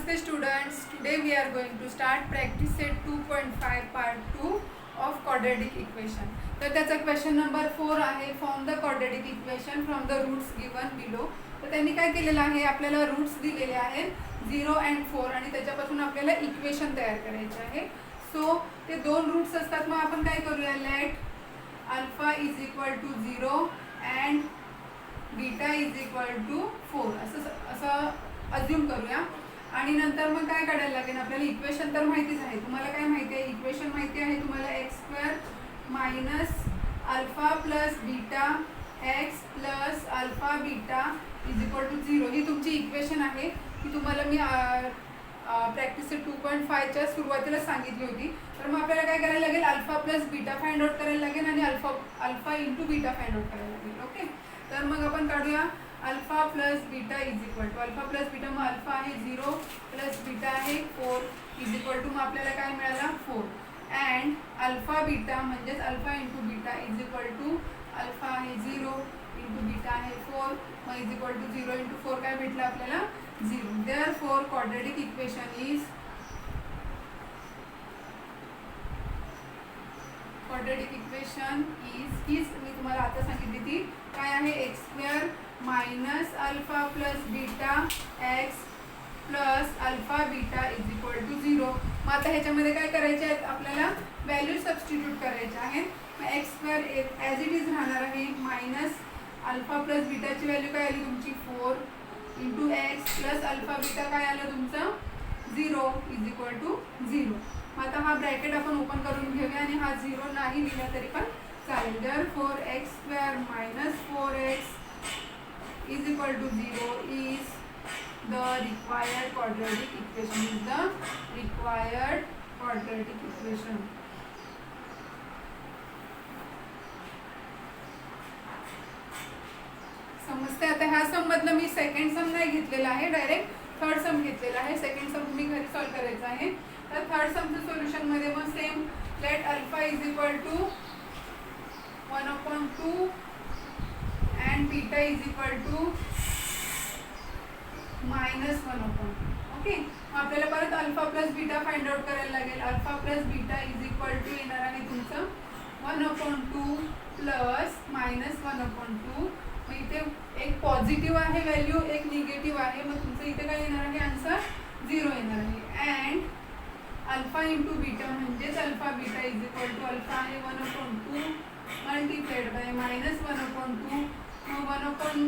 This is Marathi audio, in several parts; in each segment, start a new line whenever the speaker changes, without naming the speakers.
Namaste students. Today we are going to start practice set 2.5 part 2 of quadratic equation. तर त्याचा क्वेश्चन नंबर 4 आहे. Form the quadratic equation from the roots given below. तर त्यांनी काय केलेलं आहे, आपल्याला रूट्स दिलेले आहेत 0 and 4 आणि त्याच्यापासून आपल्याला इक्वेशन तयार करायचे आहे. सो ते दोन रूट्स असतात. मग आपण काय करूया, let alpha is equal to 0 and beta is equal to 4 असं अज्युम करूया. आणि नंतर मग काय काढायला लागेल आपल्याला, इक्वेशन तर माहितीच आहे. तुम्हाला काय माहिती आहे, इक्वेशन माहिती आहे तुम्हाला, x square minus alpha plus beta x plus alpha beta is equal to 0 ही तुमची इक्वेशन आहे. की तुम्हाला मी प्रॅक्टिस 2.5च्या सुरुवातीला सांगितली होती. तर मग आपल्याला काय करायला लागेल, alpha plus beta find out करायला लागेल आणि alpha into beta find out करायला लागेल. ओके, तर मग आपण काढूया alpha plus beta is equal to alpha plus beta. मग अल्फा आहे 0 प्लस बीटा आहे 4 इज इक्वल टू, मग आपल्याला काय मिळाला 4. अँड अल्फा बीटा म्हणजेच alpha into beta is equal to alpha आहे 0 इंटू बीटा आहे 4, मग इज इक्वल टू 0 इंटू 4 काय भेटलं आपल्याला 0. देअरफॉर क्वाड्रॅटिक इक्वेशन इज हीच मी तुम्हाला आता सांगितली ती काय आहे, x square minus alpha plus beta x plus alpha beta is equal to 0. मग आता ह्याच्यामध्ये काय करायचे आहेत, आपल्याला व्हॅल्यू सबस्टिट्यूट करायचे आहेत. मग x square as it is राहणार आहे मायनस अल्फा प्लस बीटाची व्हॅल्यू काय आली तुमची 4 into x plus alpha beta काय आलं तुमचं 0 इज इक्वल टू 0. मग आता हा ब्रॅकेट आपण ओपन करून घेऊया आणि हा 0 नाही लिहिला तरी पण चालेल. Therefore x square minus 4x is equal to 0 is the required quadratic equation. समजते आता. ह्या सम मधलं मी सेकंड सम नाही घेतलेला आहे, डायरेक्ट थर्ड सम घेतलेला आहे. सेकंड सम तुम्ही घरी सॉल्व्ह करायचा आहे. तर थर्ड समच्या सोल्युशन मध्ये मग same let alpha is equal to 1/2 and beta is equal to -1/2. Okay, आपल्याला परत alpha plus beta find out करायला लागेल. Alpha plus beta is equal to येणार आहे तुमचं 1/2 प्लस -1/2. मग इथे एक पॉझिटिव्ह आहे व्हॅल्यू, एक निगेटिव्ह आहे. मग तुमचं इथे काय येणार आहे, आन्सर 0 येणार आहे. अँड अल्फा इंटू बीटा म्हणजेच alpha beta is equal to alpha आहे 1/2 मल्टिप्लाइड बाय -1/2. मग 1/2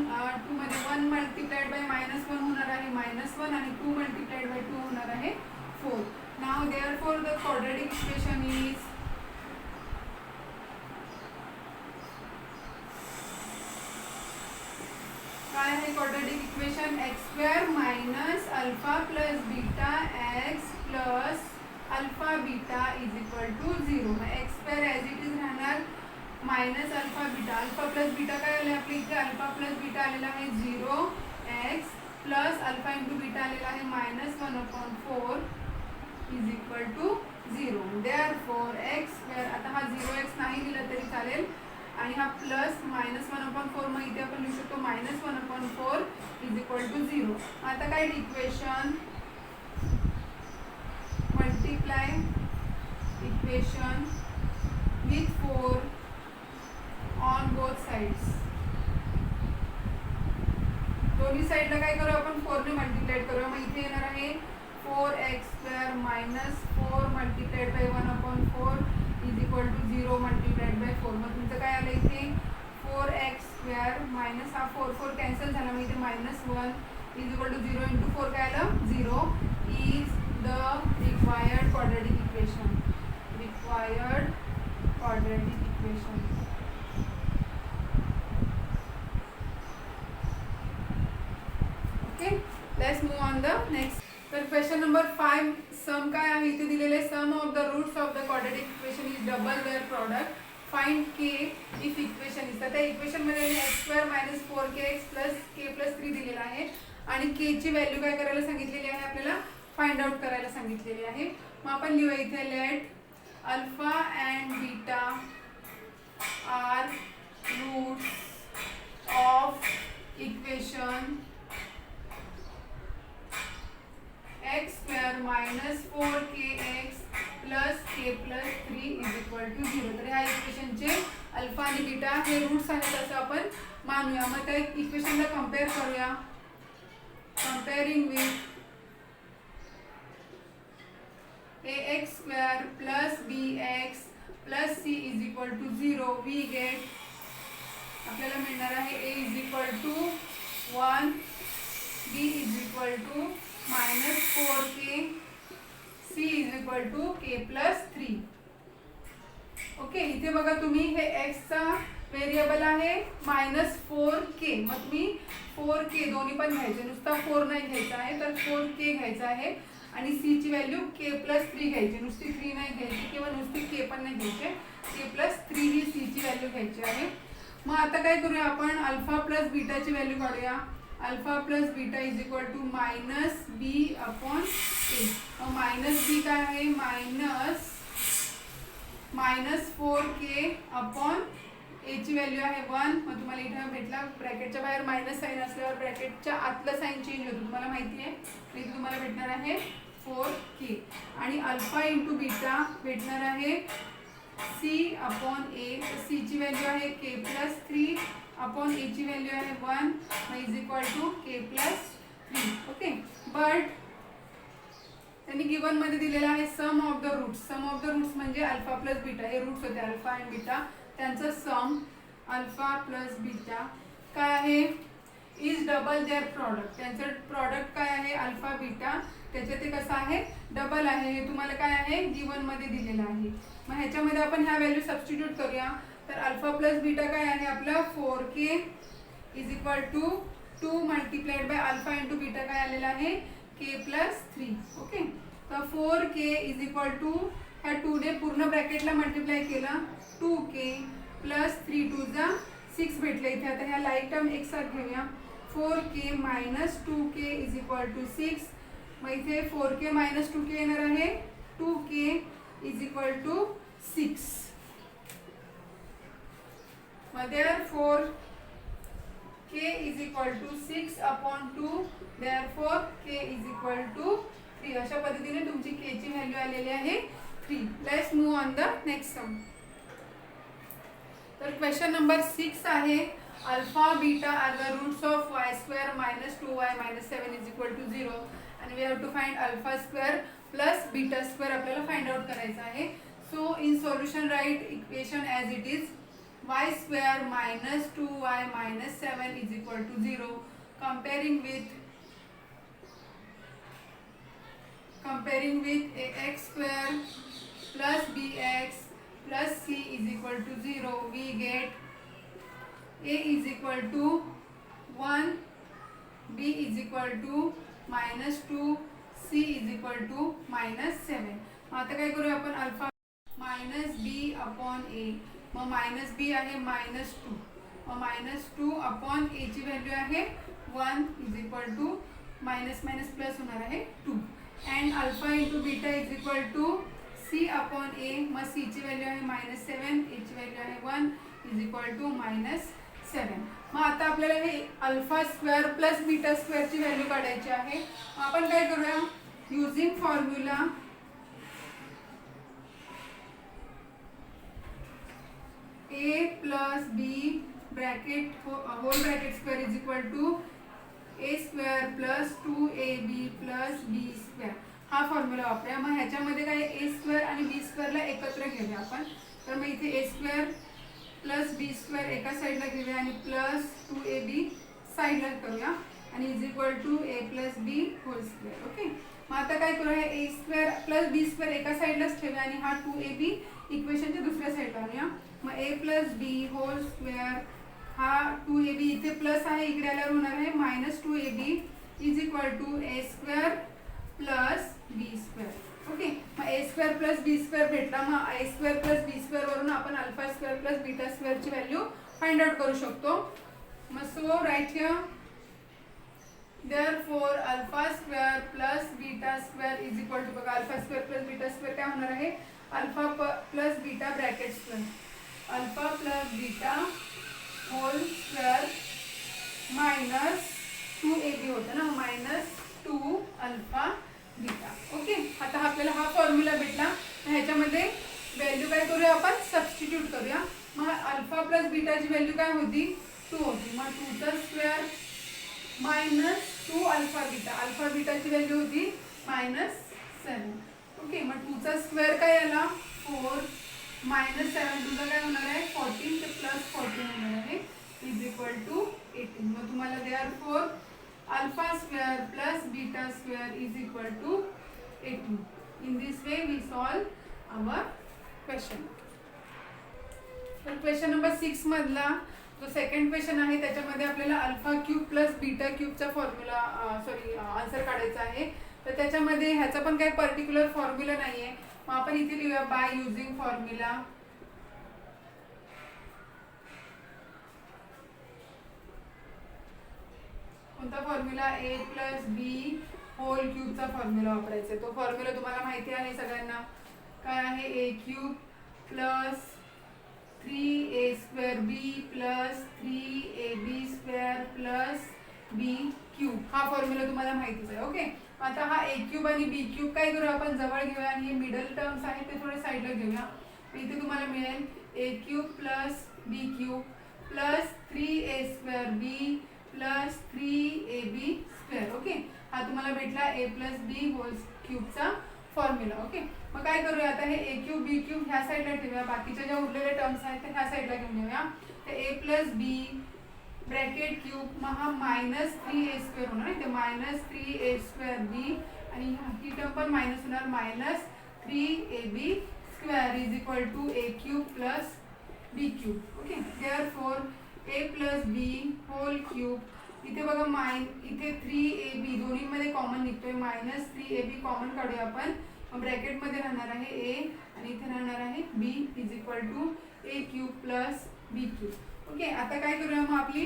मध्ये 1 मल्टिप्लाइड बाय -1 होणार आहे -1 आणि 2 मल्टिप्लाइड बाय 2 होणार आहे 4. नाव therefore the quadratic equation is काय आहे quadratic equation, x square minus alpha plus beta x plus alpha beta is equal to 0. मग x square as it is राहणार minus alpha beta. Alpha plus beta काय आले आपल्या इथे, अल्फा प्लस बीटा आलेला आहे 0x plus alpha into beta आलेला आहे -1/4 is equal to 0. Therefore x square, आता हा 0x नाही लिहिला तरी चालेल आणि हा प्लस -1/4, मग इथे आपण लिहू शकतो -1/4 इज इक्वल टू 0. आता काय equation multiply equation with 4 on both sides. दोन्ही साईडला काय करू आपण 4 ने मल्टिप्लाइड करूया. मग इथे येणार आहे 4x square minus 4 multiplied by 1/4 is equal to 0 multiplied by 4. मग तुमचं काय आलं इथे 4x स्क्वेअर मायनस हा 4 कॅन्सल झाला. मग इथे -1 इज इक्वल टू 0 इंटू 4 काय आलं 0 is the required quadratic equation. Let's move on the next. तर क्वेश्चन नंबर 5 सम काय आहे इथे दिलेले, sum of the roots of the quadratic equation is double their product. Find k if equation is. तर त्या इक्वेशनमध्ये x square minus 4kx plus k plus 3 दिलेला आहे आणि के ची व्हॅल्यू काय करायला सांगितलेली आहे, आपल्याला फाइंड आउट करायला सांगितलेली आहे. मग आपण लिहूया इथे let alpha and beta are roots of equation x -4kx plus k plus 3 is equal to 0. तर ह्या इक्वेशनचे अल्फा आणि बीटा हे रूट्स आहेत असं आपण मानूया. मग त्या इक्वेशनला कम्पेअर करूया. कंपेअरिंग with ax square plus bx plus c is equal to 0, we get आपल्याला मिळणार आहे a is equal to 1, b is equal to -4k, c is equal to k plus 3. Okay, इथे बघा तुम्ही हे x चा व्हेरिएबल आहे -4k. मग तुम्ही 4k दोन्ही पण घ्यायचे, नुसता 4 नाही घ्यायचा आहे तर 4k घ्यायचा आहे आणि c ची व्हॅल्यू k प्लस 3 घ्यायची. नुसती 3 नाही घ्यायची किंवा नुसती k पण नाही घ्यायची, k प्लस 3 ही c ची व्हॅल्यू घ्यायची आहे. मग आता काय करूया आपण अल्फा प्लस बीटाची व्हॅल्यू काढूया. Alpha plus beta is equal to -b upon a. मग -b काय आहे -4k अपॉन a ची व्हॅल्यू आहे 1. मग तुम्हाला इथे भेटला ब्रॅकेटच्या बाहेर मायनस साइन असल्यावर ब्रॅकेटच्या आतलं साइन चेंज होतो, तुम्हाला माहिती आहे. इथे तुम्हाला भेटणार आहे 4k आणि अल्फा इंटू बीटा भेटणार आहे c अपॉन a. c ची व्हॅल्यू आहे k प्लस 3 अपॉन a ची व्हॅल्यू आहे 1 मग is equal to k plus 3. Okay, but त्यांनी गिवन मध्ये दिलेला आहे sum of the roots. Sum of the roots म्हणजे अल्फा प्लस बीटा, हे रूट्स होते अल्फा आणि बीटा, त्यांचं सम अल्फा प्लस बीटा काय आहे इज डबल देअर प्रॉडक्ट. त्यांचं प्रॉडक्ट काय आहे अल्फा बीटा, त्याचे ते कसं आहे डबल आहे. हे तुम्हाला काय आहे गिवन मध्ये दिलेलं आहे. मग ह्याच्यामध्ये आपण ह्या व्हॅल्यू सबस्टिट्यूट करूया. तर अल्फा प्लस बीटा काय आहे आपलं 4k is equal to 2 multiplied by alpha into beta काय आलेला आहे k प्लस 3. ओके, तर 4k इज इक्वल टू ह्या 2 ने पूर्ण ब्रॅकेटला मल्टिप्लाय केलं 2k प्लस 3 2 जा 6 भेटले इथे. आता ह्या लाईक टर्म एक साथ घेऊया. 4k minus 2k is equal to 6. मग इथे 4k मायनस 2k येणार आहे 2k इज इक्वल टू 6. मग therefore k is equal to 6 upon 2, therefore k is equal to 3. अशा पद्धतीने तुमची k ची व्हॅल्यू आलेली आहे 3. Let's move on the next sum. तर क्वेश्चन नंबर 6 आहे alpha beta are the roots of y square minus 2y minus 7 is equal to 0 आणि we have to find alpha square plus beta square आपल्याला फाइंड आउट करायचं आहे. So in solution write equation as it is y square minus 2y minus 7 is equal to 0. comparing with ax square plus bx plus c is equal to 0, we get a is equal to 1, b is equal to -2, c is equal to -7. आता काय करूया आपण अल्फा -b अपॉन a. मग -b आहे -2. मग -2 अपॉन a ची व्हॅल्यू आहे 1 is equal to minus minus plus होणार आहे 2 and alpha into beta is equal to c upon a. मग c ची व्हॅल्यू आहे -7, a ची व्हॅल्यू आहे 1 इज इक्वल टू -7. मग आता आपल्याला हे अल्फा स्क्वेअर प्लस बीटा स्क्वेअरची व्हॅल्यू काढायची आहे. आपण काय करूया using formula a plus b bracket whole bracket square is equal to a square plus 2ab plus b square हा फॉर्म्युला वापरूया. मग ह्याच्यामध्ये काय a स्क्वेअर आणि b स्क्वेअरला एकत्र घेऊया आपण. तर मग इथे a square plus b square एका साईडला घेऊया आणि प्लस 2ab साईडला करूया आणि is equal to a plus b whole square. Okay, मग आता काय करूया a square plus b square एका साईडलाच ठेवूया आणि हा 2ab इक्वेशनच्या दुसऱ्या साईडला आणूया. मग a plus b whole square हा 2ab इथे प्लस आहे इकडे आल्यावर होणार आहे -2ab is equal to a square plus b square. Okay, मग a square plus b square भेटला. मग a square plus b square वरून आपण अल्फा स्क्वेअर प्लस बीटा स्क्वेअरची व्हॅल्यू फाइंड आउट करू शकतो. मग so right here therefore alpha square plus beta square is equal to बघा alpha square plus beta square काय होणार आहे alpha plus beta bracket square alpha plus beta whole square -2ab होतं ना -2 अल्फा बीटा. ओके, व्हॅल्यू काय होती 2 होती, मग 2चा square minus 2 alpha beta, alpha बीटाची व्हॅल्यू होती -7. ओके, मग 2चा स्क्वेअर काय आला 4 -7 तुझा काय होणार आहे 14 ते +14 होणार आहे इज इक्वल टू 18. मग तुम्हाला therefore alpha square plus beta square is equal to 18. In this way we solve our question. तर क्वेश्चन नंबर 6 मधला जो सेकंड क्वेश्चन आहे त्याच्यामध्ये आपल्याला अल्फा क्यूब प्लस बीटा क्यूबचा फॉर्म्युला आन्सर काढायचा आहे. तर त्याच्यामध्ये ह्याचा पण काही पर्टिक्युलर फॉर्म्युला नाही आहे, मग आपण इथे लिहूया बाय युजिंग फॉर्म्युला. कोणता फॉर्म्युला ए प्लस बी होल क्यूबचा फॉर्म्युला वापरायचा आहे. तो फॉर्म्युला तुम्हाला माहिती आहे सगळ्यांना, काय आहे a cube plus 3a² b plus 3ab² plus b cube. हा फॉर्म्युला तुम्हाला माहितीच आहे. ओके, आता हा ए क्यूब आणि बी क्यूब काय करूया आपण जवळ घेऊया आणि हे मिडल टर्म्स आहेत ते थोडे साईडला घेऊया. इथे तुम्हाला मिळेल a cube plus B cube plus 3a² b plus 3ab². Okay, हा तुम्हाला भेटला ए प्लस बी होल क्यूबचा फॉर्म्युला. ओके, मग काय करूया आता हे ए क्यूब बी क्यूब ह्या साईडला ठेवूया, बाकीच्या ज्या उरलेल्या टर्म्स आहेत ते ह्या साईडला घेऊन येऊया. तर ए प्लस बी ब्रॅकेट क्यूब मग हा -3a² होणार आहे, ते -3a² बी आणि ही टर्म पण मायनस होणार -3ab² is equal to A cube plus B cube. Okay, therefore A plus B whole cube. इथे बघा इथे 3ab दोन्हीमध्ये कॉमन निघतोय, -3ab कॉमन काढूया आपण. ब्रॅकेटमध्ये राहणार आहे ए आणि इथे राहणार आहे b is equal to A cube plus B cube. Okay, आता काय करूया मग आपली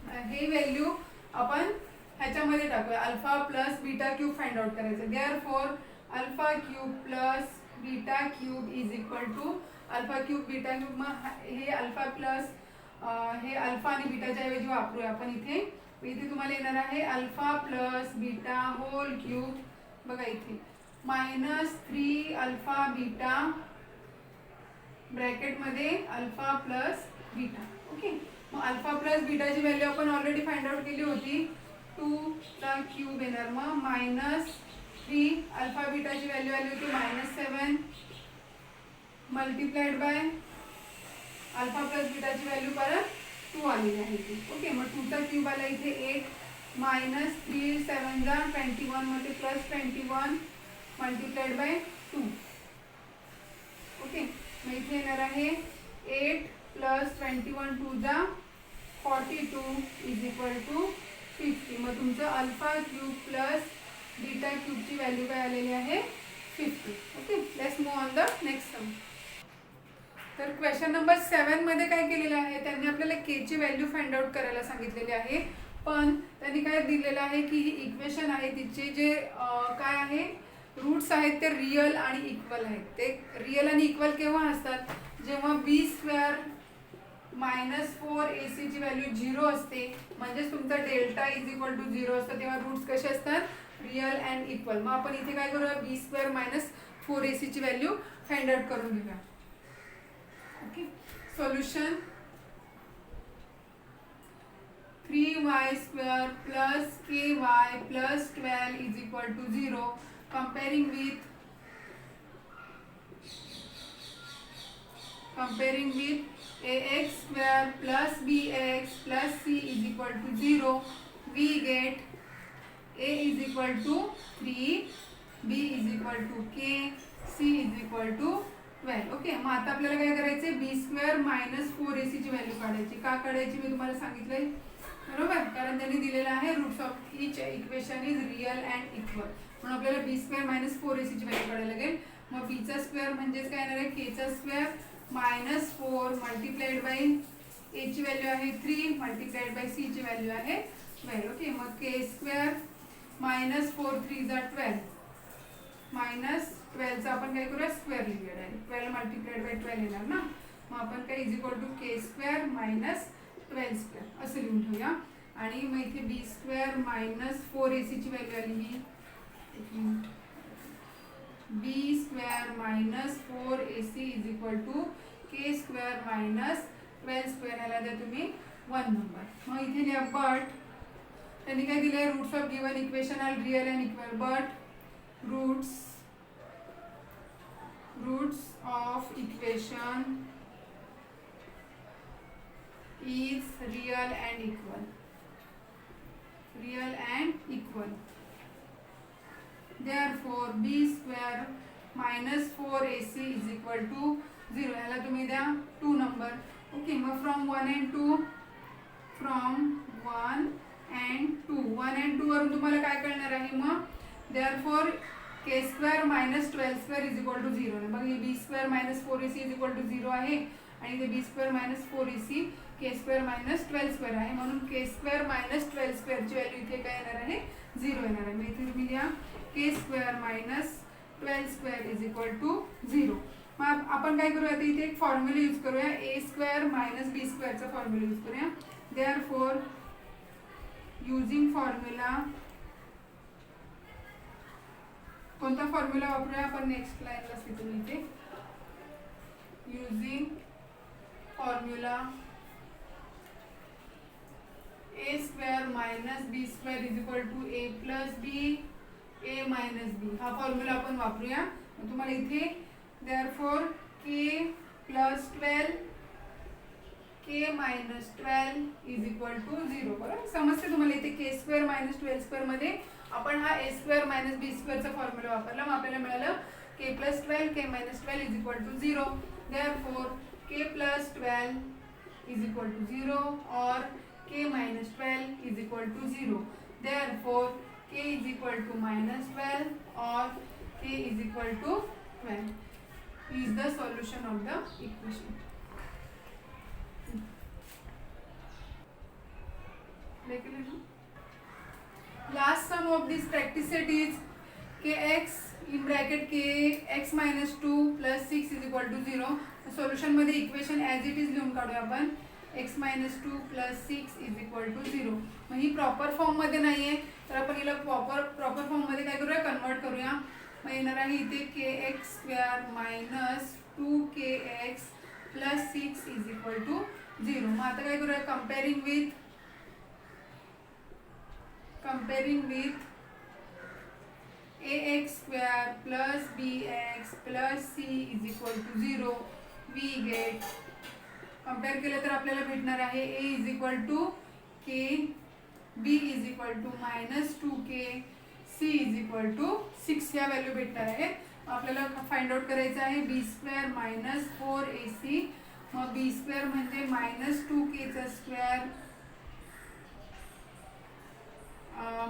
हे व्हॅल्यू आपण ह्याच्यामध्ये टाकूया, alpha plus beta cube find out करायचं. Therefore alpha cube plus beta cube is equal to alpha cube beta cube. मग हे अल्फा प्लस हे अल्फा आणि बीटाच्या ऐवजी वापरूया आपण इथे. इथे तुम्हाला येणार आहे alpha plus beta whole cube. बघा इथे -3 अल्फा बीटा ब्रॅकेटमध्ये अल्फा प्लस बीटा. ओके, मग अल्फा प्लस बीटाची व्हॅल्यू आपण ऑलरेडी फाइंड आउट केली होती, 2चा क्यूब येणार. मग -3 अल्फा बीटाची व्हॅल्यू आली होती -7 मल्टिप्लाइड बाय अल्फा प्लस बीटाची व्हॅल्यू परत 2 आलेली आहे ती. ओके, मग 2चा क्यूब आला इथे 8 -3 7 जा 21 मग ते +21 मल्टिप्लाइड बाय 2. ओके, मग इथे येणार आहे 8 + 21 2 जा 42 इज इक्वल टू 50. मग तुमचं अल्फा क्यूब प्लस बीटा क्यूबची व्हॅल्यू काय आलेली आहे 50. Okay, let's move on the next sum. तर क्वेश्चन नंबर 7 मध्ये काय केलेलं आहे, त्यांनी आपल्याला के ची व्हॅल्यू फाइंड आउट करायला सांगितलेली आहे. पण त्यांनी काय दिलेलं आहे की ही इक्वेशन आहे तिचे जे काय आहे रूट्स आहेत ते रिअल आणि इक्वल आहेत. ते रिअल आणि इक्वल केव्हा असतात, जेव्हा b² -4ac ची व्हॅल्यू 0 असते, म्हणजेच तुमचा डेल्टा इज इक्वल टू 0 असतं, तेव्हा रूट्स कसे असतात रिअल अँड इक्वल. मग आपण इथे काय करूया b² -4ac ची व्हॅल्यू फाइंड आउट करून घेऊया. Okay, solution 3y² plus ky plus 12 is equal to 0. Comparing with ax² plus bx plus c is equal to 0, we get a is equal to 3, b is equal to k, c is equal to 12. Okay, मग आता आपल्याला काय करायचे b² -4ac ची व्हॅल्यू काढायची. का काढायची मी तुम्हाला सांगितलंय बरोबर, कारण त्यांनी दिलेलं आहे roots of each equation is real and equal, म्हणून आपल्याला b² -4ac ची व्हॅल्यू काढायला लागेल. मग b चा स्क्वेअर म्हणजेच काय येणार आहे k चा स्क्वेअर -4 मल्टिप्लाइड बाय a ची व्हॅल्यू आहे 3 मल्टिप्लाइड बाय c ची व्हॅल्यू आहे 12. ओके, मग k² -4 3 जा 12 -12 चा आपण काय करूया स्क्वेअर लिहूया डायरेक्ट. 12 मल्टिप्लाइड बाय 12 येणार ना, मग आपण काय इज इक्वल टू k² -12² असं लिहून ठेवूया. आणि मग इथे b² -4ac ची व्हॅल्यू आली ही b² -4ac is equal to k² 12 square ह्याला द्या तुम्ही 1 नंबर. मग इथे लिहा बट त्यांनी काय दिले roots of given equation are real and equal. But roots of equation is real and equal. Therefore b square minus 4ac is equal to 0. याला तुम्ही द्या 2 नंबर. ओके, मग फ्रॉम 1 and 2 वरून तुम्हाला काय कळणार आहे मग. therefore k square minus 12 square is equal to 0. बघा हे b square minus 4ac is equal to 0 आहे आणि ते b square minus 4ac k square minus 12 square आहे, म्हणून k square minus 12 square ची व्हॅल्यू इथे काय येणार आहे 0 येणार आहे. मग इथे तुम्ही लिहा k square minus 12 square is equal to 0. मग आपण काय करूया आता इथे एक फॉर्म्युला यूज करूया a square minus b square चा फॉर्म्युला यूज करूया. therefore using फॉर्म्युला कोणता फॉर्म्युला वापरूया आपण नेक्स्ट लाईनला तुम्ही इथे using formula a square minus b square is equal to a plus b a minus b हा फॉर्म्युला आपण वापरूया. तुम्हाला इथे therefore k plus 12 k minus 12 is equal to 0. बरोबर समजते तुम्हाला. इथे k square minus 12 square मध्ये आपण हा a square minus b square चा फॉर्म्युला वापरला. मग आपल्याला मिळालं k plus 12 k minus 12 is equal to 0. therefore k plus 12 is equal to 0 or k minus 12 is equal to 0. therefore k is equal to minus 12 or k is equal to 12 is the solution of the equation. Last sum of this practice set is kx in bracket kx minus 2 plus 6 is equal to 0. Solution मध्ये इक्वेशन ॲज इट इज लिहून काढूया आपण. x minus 2 plus 6 is equal to 0. मग ही प्रॉपर फॉर्म मध्ये नाहीये तर आपण हिला प्रॉपर फॉर्म मध्ये काय करूया कन्वर्ट करूया. मग येणार आहे इथे kx square minus 2kx plus 6 is equal to 0. मग आता काय करूया comparing with ax square plus bx plus c is equal to 0. We get compare केलं तर आपल्याला भेटणार आहे a is equal to k, b is equal to minus 2k, c is equal to 6 ह्या व्हॅल्यू भेटणार आहे. आपल्याला फाइंड आउट करायचं आहे b स्क्वेअर मायनस 4ac. मग b स्क्वेअर म्हणजे मायनस 2k चा square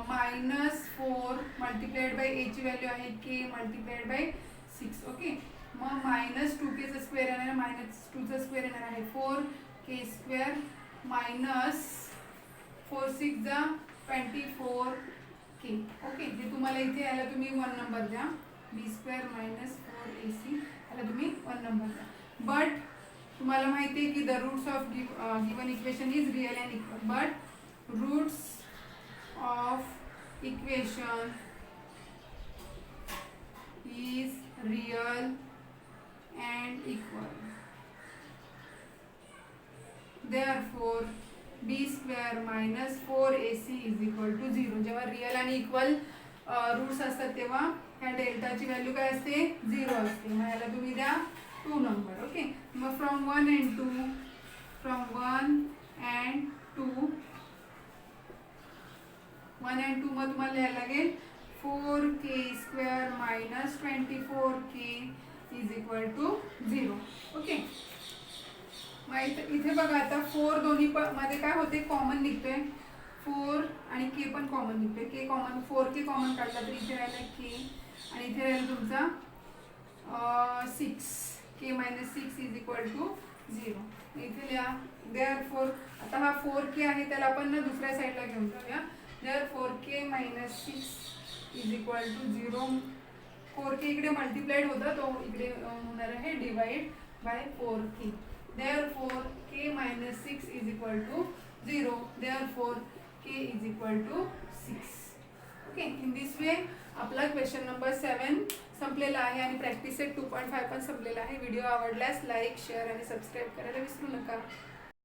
minus 4 multiplied bye a ची व्हॅल्यू आहे k मल्टिप्लाइड बाय 6. ओके, मग मायनस 2k चा स्क्वेअर येणार आहे मायनस 2 चा स्क्वेअर येणार आहे 4k स्क्वेअर मायनस 4 6 जा 24k. ओके, जे तुम्हाला इथे याला तुम्ही 1 नंबर द्या b स्क्वेअर मायनस 4ac याला तुम्ही 1 नंबर द्या. बट तुम्हाला माहिती आहे की the roots of given equation is real and equal. But roots of equation is real and equal. Therefore b square minus 4ac is equal to 0. जेव्हा रिअल आणि इक्वल रूट्स असतात तेव्हा ह्या डेल्टाची व्हॅल्यू काय असते 0 असते. मग याला तुम्ही द्या 2 नंबर. ओके, मग फ्रॉम 1 and 2 मग तुम्हाला लिहायला लागेल 4k square minus 24k is equal to 0. Okay, मग इथे बघा आता 4 दोन्ही मध्ये काय होते कॉमन निघतोय 4 आणि k पण कॉमन निघतोय. k कॉमन 4k कॉमन काढला तर इथे राहिला k आणि इथे राहिला तुमचा 6k minus 6 is equal to 0. इथे लिहा therefore आता हा 4k आहे त्याला आपण ना दुसऱ्या साईडला घेऊन जाऊया. therefore k minus 6 is equal to 0. 4k इकडे मल्टिप्लाइड होता तो इकडे होणार आहे divide by 4k. therefore k minus 6 is equal to 0. therefore k is equal to 6. Okay, in this वे आपला क्वेश्चन नंबर 7 संपलेला आहे आणि प्रॅक्टिस सेट 2.5 पण संपलेला आहे. व्हिडिओ आवडल्यास लाईक शेअर आणि सबस्क्राईब करायला विसरू नका.